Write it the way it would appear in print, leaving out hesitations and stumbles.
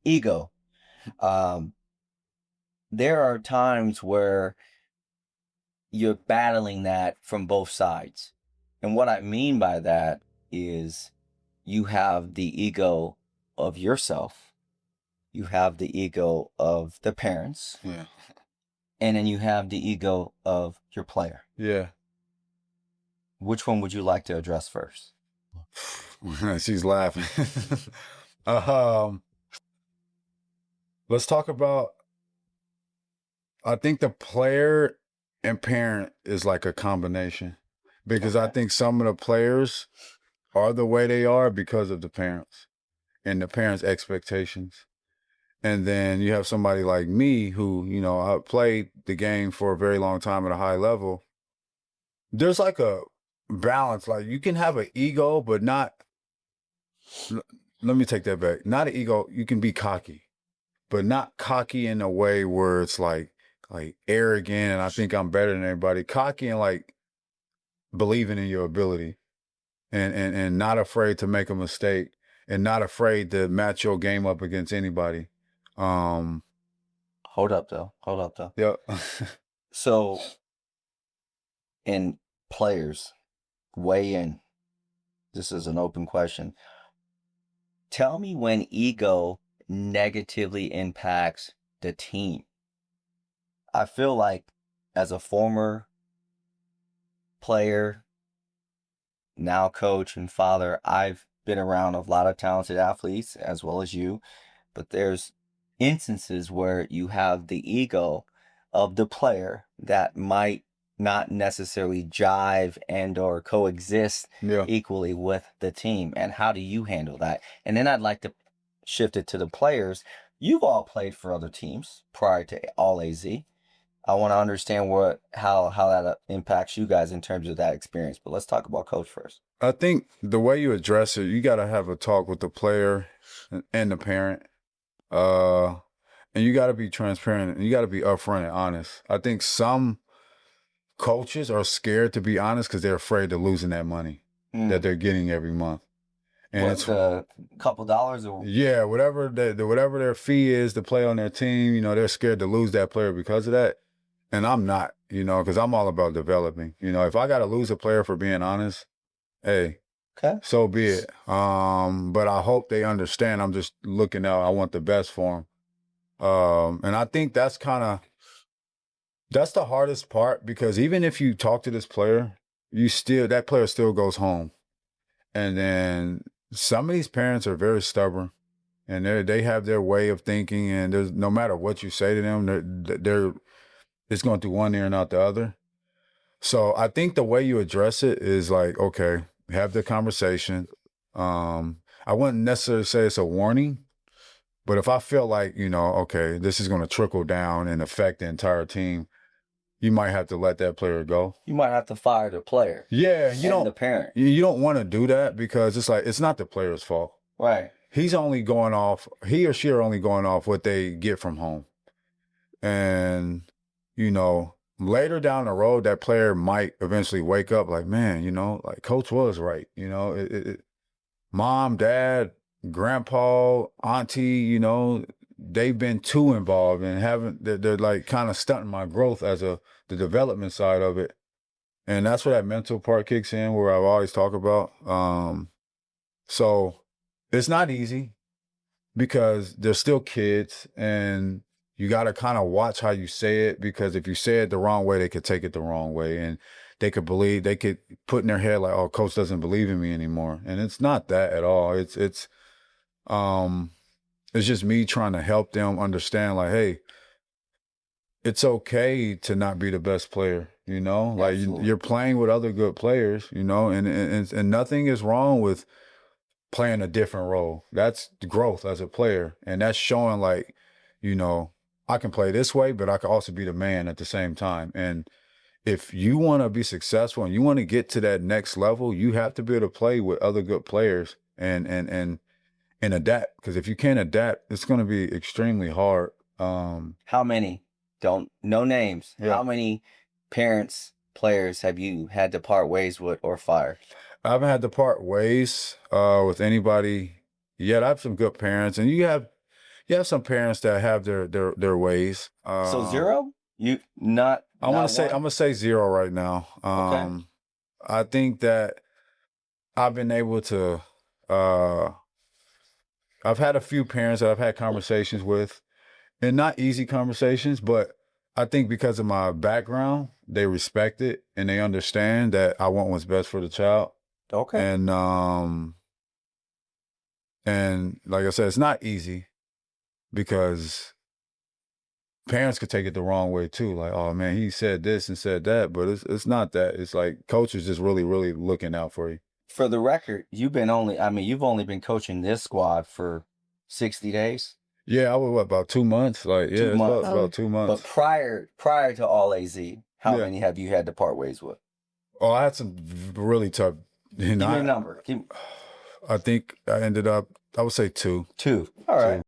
ego. Um, there are times where you're battling that from both sides. And what I mean by that is you have the ego of yourself, you have the ego of the parents, Yeah. and then you have the ego of your player. Yeah. Which one would you like to address first? She's laughing. um, let's talk about. I think the player and parent is like a combination because I Okay. think some of the players are the way they are because of the parents and the parents' expectations. And then you have somebody like me who, I played the game for a very long time at a high level. There's like a balance. Like you can have an ego, but not, let me take that back. Not an ego. You can be cocky, but not cocky in a way where it's like arrogant and I think I'm better than everybody. Cocky and like believing in your ability and not afraid to make a mistake and not afraid to match your game up against anybody. Um, Hold up, though. Hold up, though. yeah. So, in players, weigh in. This is an open question. Tell me when ego negatively impacts the team. I feel like as a former player, now coach and father, I've been around a lot of talented athletes as well as you, but there's instances where you have the ego of the player that might not necessarily jive and or coexist Yeah. equally with the team. And how do you handle that? And then I'd like to shift it to the players. You've all played for other teams prior to All AZ. I want to understand how that impacts you guys in terms of that experience. But let's talk about coach first. I think the way you address it, you got to have a talk with the player and the parent. Uh, and you got to be transparent and you got to be upfront and honest. I think some coaches are scared to be honest because they're afraid of losing that money that they're getting every month. And What, it's the couple dollars or yeah, whatever their fee is to play on their team, they're scared to lose that player because of that. And I'm not, because I'm all about developing. If I got to lose a player for being honest, hey, okay? so be it. But I hope they understand. I'm just looking out. I want the best for them. And I think that's the hardest part because even if you talk to this player, that player still goes home. And then some of these parents are very stubborn and they have their way of thinking. And there's no matter what you say to them, they're it's going through one ear and out the other. So I think the way you address it is like, okay, have the conversation. I wouldn't necessarily say it's a warning, but if I feel like, okay, this is going to trickle down and affect the entire team, you might have to let that player go. You might have to fire the player. Yeah, and the parent. You don't want to do that because it's like it's not the player's fault. Right. He or she are only going off what they get from home. And, later down the road, that player might eventually wake up like, man, like coach was right. Mom, dad, grandpa, auntie, they've been too involved and they're like kind of stunting my growth as the development side of it. And that's where that mental part kicks in where I've always talked about. So it's not easy because they're still kids and you got to kind of watch how you say it because if you say it the wrong way, they could take it the wrong way and they could put in their head like, oh, coach doesn't believe in me anymore. And it's not that at all. It's just me trying to help them understand like, hey, it's okay to not be the best player, like you're playing with other good players, and nothing is wrong with playing a different role. That's growth as a player. And that's showing like, I can play this way, but I can also be the man at the same time. And if you want to be successful and you want to get to that next level, you have to be able to play with other good players and adapt. Because if you can't adapt, it's going to be extremely hard. How many? No names. Yeah. How many parents, players have you had to part ways with or fire? I haven't had to part ways with anybody yet. I have some good parents, and you You have some parents that have their ways. So zero? You not I'm not one? gonna say zero right now. Okay. I think that I've been able to. Uh, I've had a few parents that I've had conversations with, and not easy conversations, but I think because of my background, they respect it and they understand that I want what's best for the child. Okay. And like I said, it's not easy because parents could take it the wrong way too. Like, oh man, he said this and said that, but it's not that. It's like coach is just really, really looking out for you. For the record, you've only been coaching this squad for 60 days, Yeah, I was what, about 2 months. Like, yeah, two it's months. about 2 months. But prior to all AZ, how Yeah. many have you had to part ways with? Oh, I had some really tough. Give me a number. I think I ended up. I would say two. Two. All right.